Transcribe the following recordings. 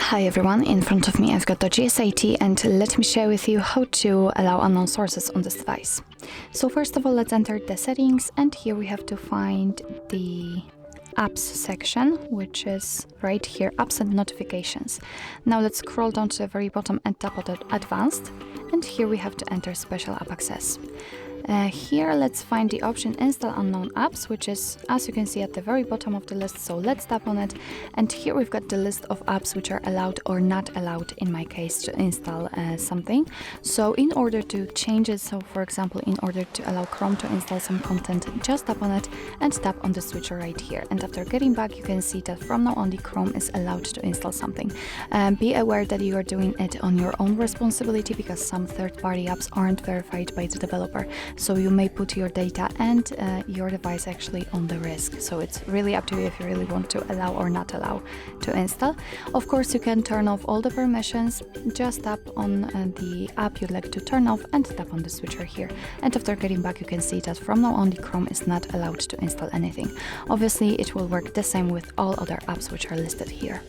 Hi everyone, in front of me I've got DOOGEE S80 and let me share with you how to allow unknown sources on this device. So first of all, let's enter the settings, and here we have to find the apps section, which is right here, apps and notifications. Now let's scroll down to the very bottom and tap on advanced, and here we have to enter special app access. Here let's find the option install unknown apps, which is, as you can see, at the very bottom of the list, so let's tap on it, and here we've got the list of apps which are allowed or not allowed in my case to install something. So in order to change it, so for example in order to allow Chrome to install some content, just tap on it and tap on the switcher right here, and after getting back you can see that from now on the Chrome is allowed to install something. Be aware that you are doing it on your own responsibility, because some third-party apps aren't verified by the developer. So you may put your data and your device actually on the risk. So it's really up to you if you really want to allow or not allow to install. Of course, you can turn off all the permissions. Just tap on the app you'd like to turn off and tap on the switcher here. And after getting back, you can see that from now on the Chrome is not allowed to install anything. Obviously, it will work the same with all other apps which are listed here.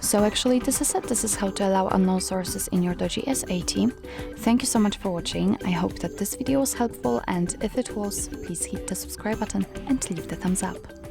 So actually, this is it. This is how to allow unknown sources in your DOOGEE S80. Thank you so much for watching. I hope that this video was helpful, and if it was, please hit the subscribe button and leave the thumbs up.